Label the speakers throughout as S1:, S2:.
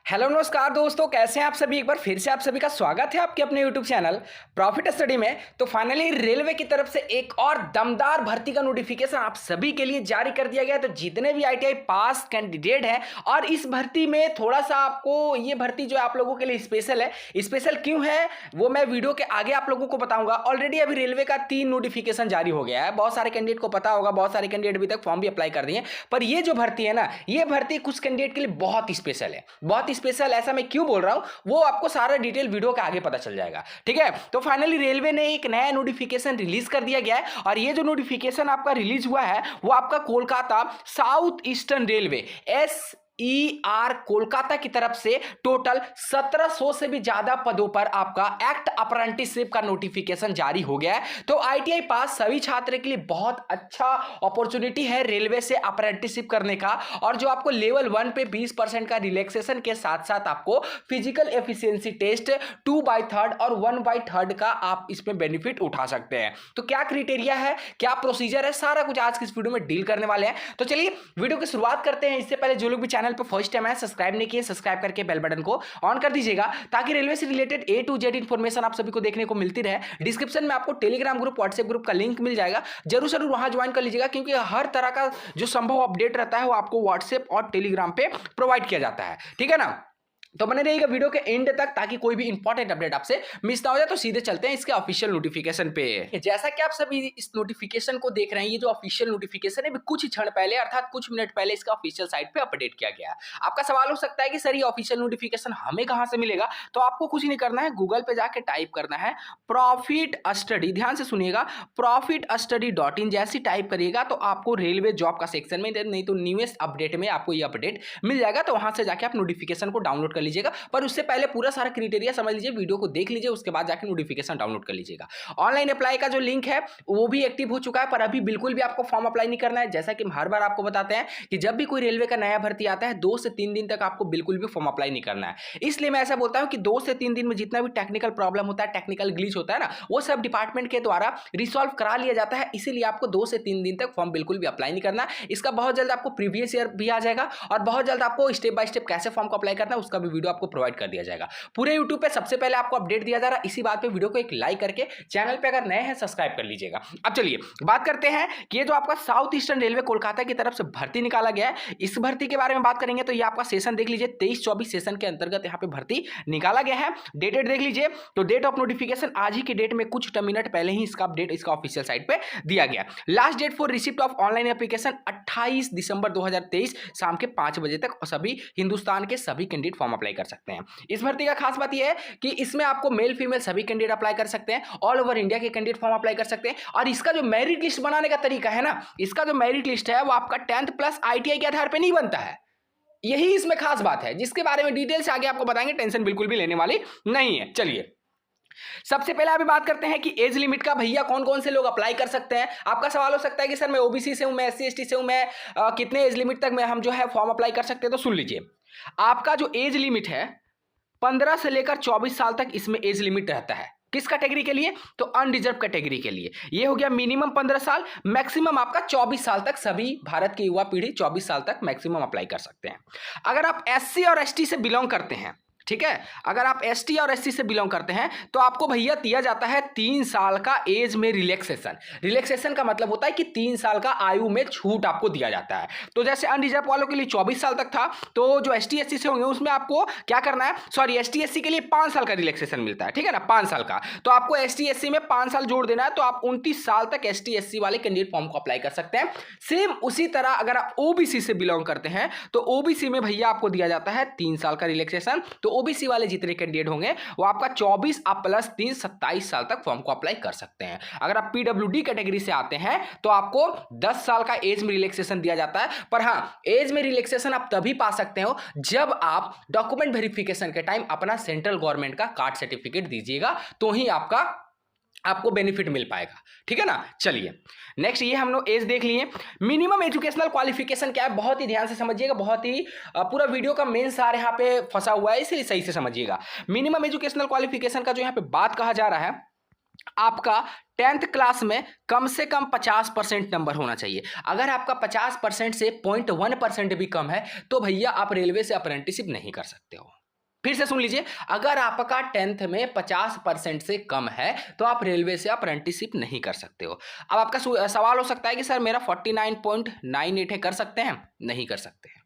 S1: Hello नमस्कार दोस्तों, कैसे हैं आप सभी। एक बार फिर से आप सभी का स्वागत है आपके अपने यूट्यूब चैनल प्रॉफिट स्टडी में। तो फाइनली रेलवे की तरफ से एक और दमदार भर्ती का नोटिफिकेशन आप सभी के लिए जारी कर दिया गया है। तो जितने भी आईटीआई पास कैंडिडेट हैं, और इस भर्ती में थोड़ा सा आपको ये भर्ती जो है आप लोगों के लिए स्पेशल है। स्पेशल क्यों है वो मैं वीडियो के आगे आप लोगों को बताऊंगा। ऑलरेडी अभी रेलवे का 3 नोटिफिकेशन जारी हो गया है। बहुत सारे कैंडिडेट को पता होगा, बहुत सारे कैंडिडेट अभी तक फॉर्म भी अप्लाई कर दिए। पर ये जो भर्ती है ना, ये भर्ती कुछ कैंडिडेट के लिए बहुत स्पेशल है, बहुत स्पेशल। ऐसा मैं क्यों बोल रहा हूं वो आपको सारा डिटेल वीडियो के आगे पता चल जाएगा, ठीक है। तो फाइनली रेलवे ने एक नया नोटिफिकेशन रिलीज कर दिया गया है, और ये जो नोटिफिकेशन आपका रिलीज हुआ है वो आपका Kolkata south eastern railway Kolkata की तरफ से टोटल 1700 से भी ज्यादा पदों पर आपका एक्ट अप्रेंटिसशिप का नोटिफिकेशन जारी हो गया है। तो आईटीआई पास सभी छात्र के लिए बहुत अच्छा अपॉर्चुनिटी है रेलवे से अप्रेंटिसशिप करने का। और जो आपको लेवल 1 पे 20% का रिलैक्सेशन के साथ साथ आपको फिजिकल एफिशिएंसी टेस्ट 2/3 और 1/3 का आप इसमें बेनिफिट उठा सकते हैं। तो क्या क्राइटेरिया है, क्या प्रोसीजर है, सारा कुछ आज की इस वीडियो में डील करने वाले हैं। तो चलिए वीडियो की शुरुआत करते हैं। इससे पहले जो लोग भी चैनल पर फर्स्ट टाइम है, सब्सक्राइब नहीं किए, सब्सक्राइब करके बेल बटन को ऑन कर दीजिएगा, ताकि रेलवे से related A to Z information आप सभी को देखने को मिलती रहे। डिस्क्रिप्शन में आपको टेलीग्राम ग्रुप, व्हाट्सएप ग्रुप का लिंक मिल जाएगा, जरूर जरूर वहां ज्वाइन कर लीजिएगा, क्योंकि हर तरह का जो संभव अपडेट रहता है वो आपको व्हाट्सएप और टेलीग्राम पे प्रोवाइड किया जाता है, ठीक है ना। तो बने रहिएगा वीडियो के एंड तक, ताकि कोई भी इंपॉर्टेंट अपडेट आपसे मिस ना हो जाए। तो सीधे चलते हैं इसके ऑफिशियल नोटिफिकेशन पे। जैसा कि आप सभी इस नोटिफिकेशन को देख रहे हैं, ये जो ऑफिशियल नोटिफिकेशन है कुछ क्षण पहले अर्थात कुछ मिनट पहले इसका ऑफिशियल साइट पे अपडेट किया गया है। आपका सवाल हो सकता है कि सर ये ऑफिशियल नोटिफिकेशन हमें कहां से मिलेगा। तो आपको कुछ नहीं करना है, गूगल पे जाके टाइप करना है प्रॉफिट स्टडी। ध्यान से सुनिएगा, profitstudy.in जैसी टाइप करिएगा तो आपको रेलवे जॉब का सेक्शन में, नहीं तो न्यूएस्ट अपडेट में आपको ये अपडेट मिल जाएगा। तो वहां से जाके आप नोटिफिकेशन को डाउनलोड लीजिएगा। पर उससे पहले पूरा सारा क्राइटेरिया समझ लीजिए, वीडियो को देख लीजिए, उसके बाद जाकर नोटिफिकेशन डाउनलोड कर लीजिएगा। ऑनलाइन अप्लाई का जो लिंक है वो भी एक्टिव हो चुका है, पर अभी बिल्कुल भी आपको फॉर्म अप्लाई नहीं करना है। जैसा कि हर बार आपको बताते हैं कि जब भी कोई रेलवे का नया भर्ती आता है 2 से 3 दिन तक आपको बिल्कुल भी फॉर्म अप्लाई नहीं करना है। इसलिए मैं ऐसा बोलता हूं कि 2 से 3 दिन में जितना भी टेक्निकल प्रॉब्लम होता है, टेक्निकल ग्लिच होता है ना, वो सब डिपार्टमेंट के द्वारा रिसॉल्व करा लिया जाता है। इसीलिए आपको 2 से 3 दिन तक फॉर्म बिल्कुल भी अप्लाई नहीं करना है। इसका बहुत जल्द आपको प्रीवियस ईयर भी आ जाएगा, और बहुत जल्द आपको स्टेप बाय स्टेप कैसे फॉर्म को अप्लाई करना है उसका भी वीडियो आपको प्रोवाइड कर दिया जाएगा। पूरे YouTube पे सबसे पहले आपको अपडेट दिया जा रहा है। इसी बात पे वीडियो को एक लाइक करके चैनल पे अगर नए हैं सब्सक्राइब कर लीजिएगा। अब चलिए बात करते हैं कि ये जो आपका साउथ ईस्टर्न रेलवे कोलकाता की तरफ से भर्ती निकाला गया है, इस भर्ती के बारे में बात करेंगे। तो ये आपका सेशन देख लीजिए, 23-24 सेशन के अंतर्गत यहाँ पे भर्ती निकाला गया है। डेटेड देख लीजिए, तो डेट ऑफ नोटिफिकेशन आज ही की डेट में कुछ मिनट पहले ही इसका अपडेट इसका ऑफिशियल साइट पे दिया गया। Last date for receipt of online application 28 दिसंबर 2023 शाम के 5 बजे तक सभी हिंदुस्तान के सभी कैंडिडेट फॉर्म अप्लाई कर सकते हैं। इस भर्ती का खास बात यह है कि इसमें आपको मेल फीमेल सभी कैंडिडेट अप्लाई कर सकते हैं, ऑल ओवर इंडिया के कैंडिडेट फॉर्म अप्लाई कर सकते हैं। और इसका जो मेरिट लिस्ट बनाने का तरीका है ना, इसका जो मेरिट लिस्ट है वो आपका 10th प्लस आईटीआई के आधार पर नहीं बनता है। यही इसमें खास बात है, जिसके बारे में डिटेल से आगे आपको बताएंगे, टेंशन बिल्कुल भी लेने वाली नहीं है। चलिए सबसे पहले अभी बात करते हैं कि एज लिमिट का। भैया कौन कौन से लोग अप्लाई कर सकते हैं। आपका सवाल हो सकता है कि सर मैं ओबीसी से हूं, मैं एससी एसटी से हूं, मैं कितने एज लिमिट तक मैं हम जो है फॉर्म अप्लाई कर सकते हैं। तो सुन लीजिए, आपका जो एज लिमिट है 15 से लेकर 24 साल तक इसमें एज लिमिट रहता है। किस कैटेगरी के लिए? तो अनरिजर्व कैटेगरी के लिए। ये हो गया मिनिमम 15 साल, मैक्सिमम आपका 24 साल तक। सभी भारत की युवा पीढ़ी 24 साल तक मैक्सिमम अप्लाई कर सकते हैं। अगर आप एससी और एसटी से बिलोंग करते हैं, ठीक है, अगर आप एसटी और एससी से बिलोंग करते हैं तो आपको भैया दिया जाता है 3 साल का एज में रिलैक्सेशन। रिलैक्सेशन का मतलब होता है कि 3 साल का आयु में छूट आपको दिया जाता है। तो जैसे अनरिजर्व वालों के लिए 24 साल तक था, तो जो एसटी एससी से होंगे उसमें आपको क्या करना है, सॉरी एसटी एससी के लिए 5 साल का रिलैक्सेशन मिलता है, ठीक है ना, 5 साल का। तो आपको एसटी एससी में 5 साल जोड़ देना है, तो आप 29 साल तक एसटी एससी वाले कैंडिडेट फॉर्म को अप्लाई कर सकते हैं। सेम उसी तरह अगर आप ओबीसी से बिलोंग करते हैं तो ओबीसी में भैया आपको दिया जाता है 3 साल का रिलैक्सेशन। तो ओबीसी वाले जितने कैंडिडेट होंगे वो आपका 24 प्लस 3 27 साल तक फॉर्म को अप्लाई कर सकते हैं। अगर आप पीडब्ल्यूडी कैटेगरी से आते हैं तो आपको 10 साल का एज में रिलैक्सेशन दिया जाता है। पर हां, एज में रिलैक्सेशन आप तभी पा सकते हो जब आप डॉक्यूमेंट वेरिफिकेशन के टाइम अपना सेंट्रल गवर्नमेंट का कास्ट सर्टिफिकेट दीजिएगा, तो ही आपको बेनिफिट मिल पाएगा, ठीक है ना। चलिए नेक्स्ट, ये हम लोग एज देख लिए। मिनिमम एजुकेशनल क्वालिफिकेशन क्या है, बहुत ही ध्यान से समझिएगा, बहुत ही पूरा वीडियो का मेन सार यहाँ पे फंसा हुआ है, इसलिए सही से समझिएगा। मिनिमम एजुकेशनल क्वालिफिकेशन का जो यहाँ पे बात कहा जा रहा है आपका 10th क्लास में कम से कम 50% नंबर होना चाहिए। अगर आपका 50% से 0.1% भी कम है तो भैया आप रेलवे से अप्रेंटिसशिप नहीं कर सकते हो। फिर से सुन लीजिए, अगर आपका 10th में 50% से कम है तो आप रेलवे से अप्रेंटिसशिप नहीं कर सकते हो। अब आपका सवाल हो सकता है कि सर मेरा 49.98 है, कर सकते हैं? नहीं कर सकते हैं।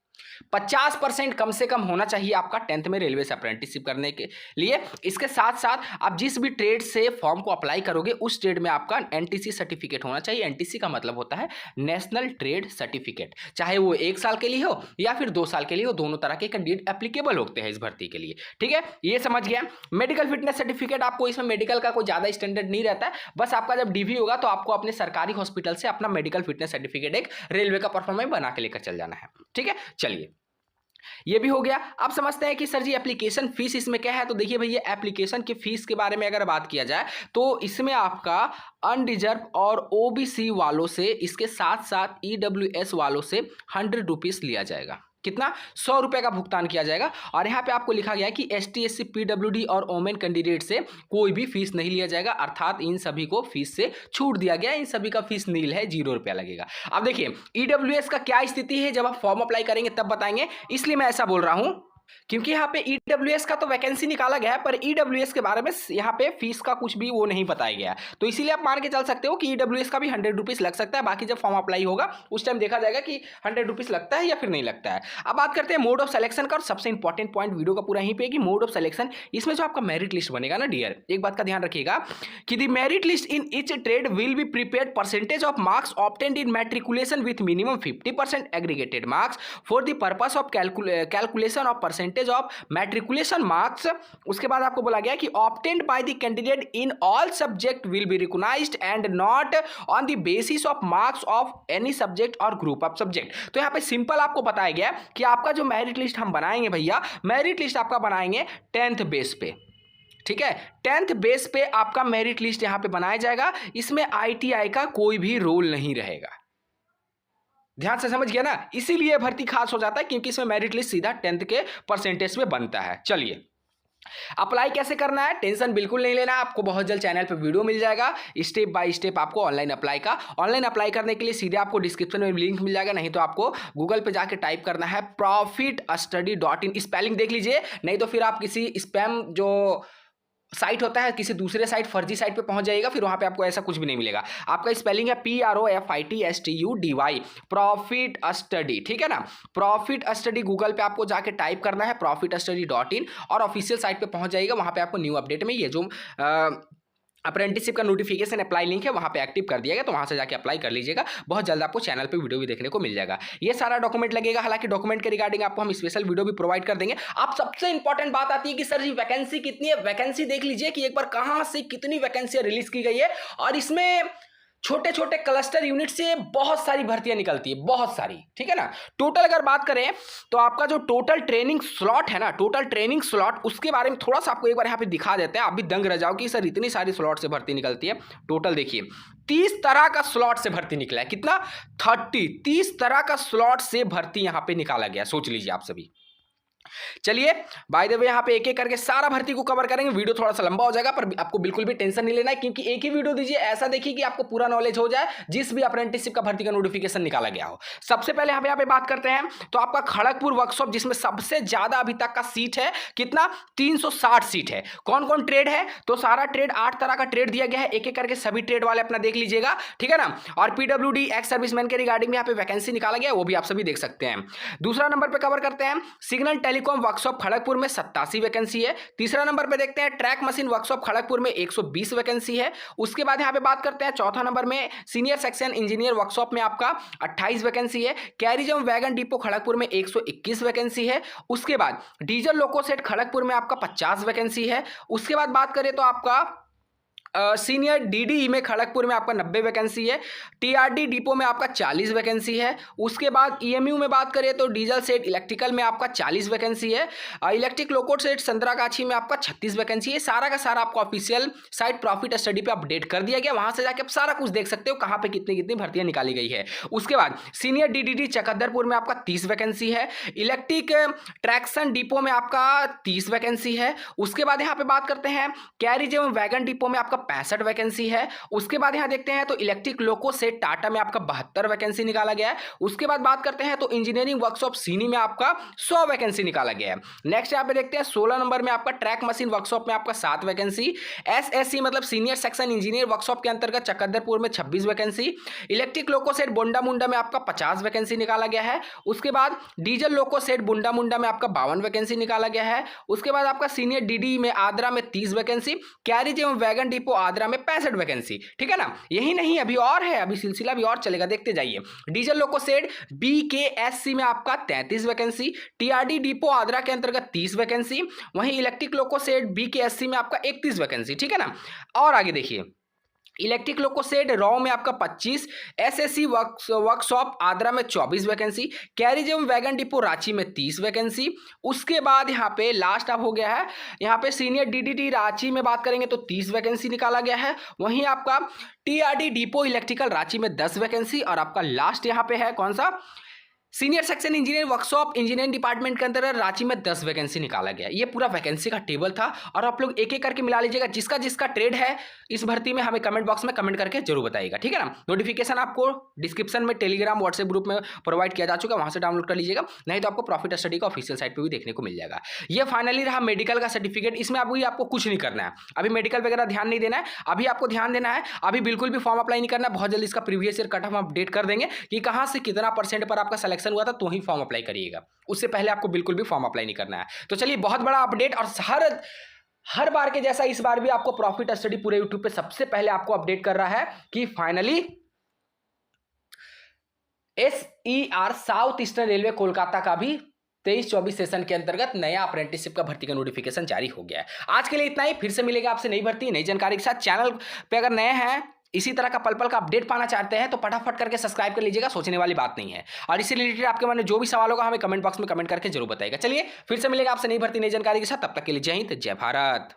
S1: 50% कम से कम होना चाहिए आपका 10th में रेलवे से अप्रेंटिसशिप करने के लिए। इसके साथ साथ आप जिस भी ट्रेड से फॉर्म को अप्लाई करोगे उस ट्रेड में आपका एनटीसी सर्टिफिकेट होना चाहिए। एनटीसी का मतलब होता है नेशनल ट्रेड सर्टिफिकेट, चाहे वो 1 साल के लिए हो या फिर 2 साल के लिए हो, दोनों तरह के कैंडिडेट एप्लीकेबल होते हैं इस भर्ती के लिए। ठीक है, ये समझ गया। मेडिकल फिटनेस सर्टिफिकेट, आपको इसमें मेडिकल का कोई ज्यादा स्टैंडर्ड नहीं रहता है, बस आपका जब डीवी होगा तो आपको अपने सरकारी हॉस्पिटल से अपना मेडिकल फिटनेस सर्टिफिकेट एक रेलवे का परफॉर्मेंस बना के लेकर चल जाना है। ठीक है, चलिए ये भी हो गया। अब समझते हैं कि सर जी एप्लीकेशन फीस इसमें क्या है। तो देखिए भैया, एप्लीकेशन की फीस के बारे में अगर बात किया जाए तो इसमें आपका अनरिजर्व और ओबीसी वालों से, इसके साथ साथ ईडब्ल्यूएस वालों से 100 रुपीज लिया जाएगा। कितना? 100 रुपए का भुगतान किया जाएगा। और यहाँ पे आपको लिखा गया है कि एसटी, एससी, पीडब्ल्यूडी और ओमेन कैंडिडेट से कोई भी फीस नहीं लिया जाएगा, अर्थात इन सभी को फीस से छूट दिया गया है। इन सभी का फीस नील है, 0 रुपया लगेगा। अब देखिए ईडब्ल्यूएस का क्या स्थिति है, जब आप फॉर्म अप्लाई करेंगे तब बताएंगे, इसलिए मैं ऐसा बोल रहा हूं क्योंकि यहाँ पे ईडब्ल्यूएस का तो वैकेंसी निकाला गया है, पर ईडब्ल्यूएस के बारे में यहाँ पे फीस का कुछ भी वो नहीं बताया गया है। तो इसीलिए आप मान के चल सकते हो कि ईडब्ल्यूएस का भी 100 रुपीज लग सकता है। बाकी जब फॉर्म अप्लाई होगा उस टाइम देखा जाएगा कि 100 रुपीज लगता है या फिर नहीं लगता है। अब बात करते हैं मोड ऑफ सिलेक्शन का, और सबसे इंपॉर्टेंट पॉइंट वीडियो का पूरा यहीं पे कि मोड ऑफ सिलेक्शन, इसमें जो आपका मेरिट लिस्ट बनेगा ना डियर, एक बात का ध्यान रखिएगा कि the merit list in each trade will be prepared percentage of marks obtained in matriculation with minimum 50% aggregated marks for the purpose of calculation of percentage of matriculation marks. उसके बाद आपको बोला गया कि obtained by the candidate in all subject will be recognised and not on the basis of marks of any subject और group of subject. तो यहां पे सिंपल आपको बताया गया कि आपका जो मेरिट लिस्ट हम बनाएंगे भैया, मेरिट लिस्ट आपका बनाएंगे 10th बेस पे। ठीक है, 10th बेस पे आपका मेरिट लिस्ट यहां पे बनाया जाएगा। इसमें आईटीआई का कोई भी रोल नहीं रहेगा। ध्यान से समझ गया ना, इसीलिए भर्ती खास हो जाता है क्योंकि इसमें मेरिट लिस्ट सीधा 10th के परसेंटेज में बनता है। चलिए अप्लाई कैसे करना है, टेंशन बिल्कुल नहीं लेना, आपको बहुत जल्द चैनल पे वीडियो मिल जाएगा स्टेप बाय स्टेप आपको ऑनलाइन अप्लाई का। ऑनलाइन अप्लाई करने के लिए सीधे आपको डिस्क्रिप्शन में लिंक मिल जाएगा, नहीं तो आपको गूगल पे जाके टाइप करना है profitstudy.in, स्पेलिंग देख लीजिए, नहीं तो फिर आप किसी स्पैम जो साइट होता है किसी दूसरे साइट, फर्जी साइट पे पहुंच जाएगा, फिर वहां पे आपको ऐसा कुछ भी नहीं मिलेगा। आपका स्पेलिंग है PROFITSTUDY, प्रॉफिट स्टडी। ठीक है ना, प्रॉफिट स्टडी गूगल पे आपको जाके टाइप करना है profitstudy.in और ऑफिशियल साइट पे पहुंच जाएगा। वहां पे आपको न्यू अपडेट में ये जो अप्रेंटिसशिप का नोटिफिकेशन अप्लाई लिंक है वहां पे एक्टिव कर दिया गया, तो वहां से जाके अप्लाई कर लीजिएगा। बहुत जल्द आपको चैनल पे वीडियो भी देखने को मिल जाएगा। ये सारा डॉक्यूमेंट लगेगा, हालांकि डॉक्यूमेंट के रिगार्डिंग आपको हम स्पेशल वीडियो भी प्रोवाइड कर देंगे। आप सबसे इंपॉर्टेंट बात आती है कि सर जी वैकेंसी कितनी है। वैकेंसी देख लीजिए कि एक बार कहां से कितनी वैकेंसी रिलीज की गई है, और इसमें छोटे छोटे क्लस्टर यूनिट से बहुत सारी भर्तियां निकलती है, बहुत सारी। ठीक है ना, टोटल अगर बात करें तो आपका जो टोटल ट्रेनिंग स्लॉट है ना, टोटल ट्रेनिंग स्लॉट, उसके बारे में थोड़ा सा आपको एक बार यहां पे दिखा देते हैं। आप भी दंग रह जाओ कि सर इतनी सारी स्लॉट से भर्ती निकलती है। टोटल देखिए 30 तरह का स्लॉट से भर्ती निकला है। कितना? 30 तरह का स्लॉट से भर्ती यहां पे निकाला गया, सोच लीजिए आप सभी। चलिए बाय द वे यहाँ पे एक एक करके सारा भर्ती को कवर करेंगे। वीडियो थोड़ा सा लंबा हो जाएगा, पर आपको बिल्कुल भी टेंशन नहीं लेना है, क्योंकि एक ही वीडियो दीजिए, ऐसा देखिए कि आपको पूरा नॉलेज हो जाए जिस भी अप्रेंटिसशिप का भर्ती का नोटिफिकेशन निकाला गया हो। सबसे पहले हम यहाँ पे बात करते हैं तो आपका खड़गपुर वर्कशॉप, जिसमें सबसे ज्यादा अभी तक का सीट है, कितना? 360 सीट है। कौन कौन ट्रेड है? तो सारा ट्रेड, 8 तरह का ट्रेड दिया गया है, एक एक करके सभी ट्रेड वाले अपना देख लीजिएगा। ठीक है ना, और पीडब्ल्यूडी एक्स सर्विसमैन के रिगार्डिंग में यहाँ पे वैकेंसी निकाला गया है, वो भी आप सभी देख सकते हैं। दूसरा नंबर पे कवर करते हैं सिग्नल टेलीकॉम वर्कशॉप खड़गपुर में 87 वैकेंसी है। तीसरा नंबर पे देखते हैं ट्रैक मशीन वर्कशॉप खड़गपुर में 120 वैकेंसी है। उसके बाद यहां पे बात करते हैं चौथा नंबर में सीनियर सेक्शन इंजीनियर वर्कशॉप में आपका 28 वैकेंसी है। कैरिजम वैगन डिपो खड़गपुर में 121 वैकेंसी है। उसके बाद डीजल लोको सेट खड़गपुर में आपका 50 वैकेंसी है। उसके बाद बात करें तो आपका सीनियर डीडी में खड़गपुर में आपका 90 वैकेंसी है। टीआरडी डिपो में आपका 40 वैकेंसी है। उसके बाद ईएमयू में बात करें तो डीजल सेट इलेक्ट्रिकल में आपका 40 वैकेंसी है। इलेक्ट्रिक लोको सेट संतरागाछी में आपका 36 वैकेंसी है। सारा का सारा आपको ऑफिशियल साइट प्रॉफिट स्टडी पे अपडेट कर दिया गया, वहां से जाके आप सारा कुछ देख सकते हो कहां पे कितनी कितनी भर्तियां निकाली गई है। उसके बाद सीनियर डीडीडी चकद्दरपुर में आपका 30 वैकेंसी है। इलेक्ट्रिक ट्रैक्शन डिपो में आपका 30 वैकेंसी है। उसके बाद यहाँ पे बात करते हैं कैरिज एवं वैगन डिपो में आपका 65 वैकेंसी है। उसके बाद यहाँ देखते हैं तो इलेक्ट्रिक लोको सेट टाटा में आपका 72 वैकेंसी निकाला गया है। उसके बाद बात करते हैं तो इंजीनियरिंग वर्कशॉप सीनी में आपका 100 वैकेंसी निकाला गया है। नेक्स्ट यहाँ पे देखते हैं 16 नंबर में आपका ट्रैक मशीन वर्कशॉप में आपका 7 वैकेंसी, एसएससी मतलब सीनियर सेक्शन इंजीनियर वर्कशॉप के अंतर्गत चकंदरपुर में 26 वैकेंसी, इलेक्ट्रिक लोको सेट बोंडा मुंडा में आपका 50 वैकेंसी निकाला गया है। उसके बाद डीजल लोको सेट बुंडा मुंडा में आपका 52 वैकेंसी निकाला गया है। उसके बाद आपका सीनियर डीडी में आद्रा में 30 वैकेंसी, कैरिज एवं वैगन डिपो आद्रा में 65 वैकेंसी। ठीक है ना, यही नहीं अभी और है, अभी सिलसिला भी और चलेगा, देखते जाइए। डीजल लोको सेट बीकेएससी में आपका 33 वैकेंसी, टीआरडी डिपो आद्रा के अंतर्गत 30 वैकेंसी, वहीं इलेक्ट्रिक लोको सेट बीकेएससी में आपका 31 वैकेंसी। ठीक है ना, और आगे देखिए इलेक्ट्रिक लोको सेट रॉ में आपका 25, एसएससी वर्कशॉप आद्रा में 24 वैकेंसी, कैरिज एवं वैगन डिपो रांची में 30 वैकेंसी। उसके बाद यहाँ पे लास्ट अब हो गया है, यहाँ पे सीनियर डीडीटी रांची में बात करेंगे तो 30 वैकेंसी निकाला गया है। वहीं आपका टीआरडी डिपो इलेक्ट्रिकल रांची में 10 वैकेंसी, और आपका लास्ट यहाँ पे है कौन सा, senior section engineer workshop engineering department के अंदर रांची में 10 वैकेंसी निकाला गया। ये पूरा वैकेंसी का टेबल था, और आप लोग एक एक करके मिला लीजिएगा। जिसका जिसका ट्रेड है इस भर्ती में हमें कमेंट बॉक्स में कमेंट करके जरूर बताइएगा। ठीक है ना, नोटिफिकेशन आपको डिस्क्रिप्शन में टेलीग्राम व्हाट्सएप ग्रुप में प्रोवाइड किया जा चुका है, वहां से डाउनलोड कर लीजिएगा, नहीं तो आपको प्रॉफिट स्टडी का ऑफिशियल साइट पर भी देखने को मिल जाएगा। ये फाइनली रहा मेडिकल का सर्टिफिकेट। इसमें अभी आपको कुछ नहीं करना है, अभी मेडिकल वगैरह ध्यान नहीं देना है, अभी आपको ध्यान देना है, अभी बिल्कुल भी फॉर्म अप्लाई नहीं करना है। बहुत जल्दी इसका previous year cut off update कर देंगे कि कहां से कितना % पर आपका सिलेक्शन हुआ था, तो ही फॉर्म अप्लाई करिएगा, उससे पहले आपको बिल्कुल भी फॉर्म अप्लाई नहीं करना है। तो चलिए, बहुत बड़ा अपडेट, और हर बार के जैसा इस बार भी आपको प्रॉफिट स्टडी पूरे यूट्यूब पे सबसे पहले आपको अपडेट कर रहा है कि finally SER south eastern railway Kolkata का भी 23-24 सेशन के अंतर्गत नया अप्रेंटिसशिप का भर्ती का नोटिफिकेशन जारी हो गया है। आज के लिए इतना ही, फिर से मिलेगा आपसे नई भर्ती नई जानकारी के साथ। चैनल पे अगर नए हैं, इसी तरह का पल पल का अपडेट पाना चाहते हैं, तो फटाफट करके सब्सक्राइब कर लीजिएगा, सोचने वाली बात नहीं है। और इसी रिलेटेड आपके मन में जो भी सवाल होगा हमें कमेंट बॉक्स में कमेंट करके जरूर बताइएगा। चलिए, फिर से मिलेगा आपसे नई भर्ती नई जानकारी के साथ, तब तक के लिए जय हिंद जय भारत।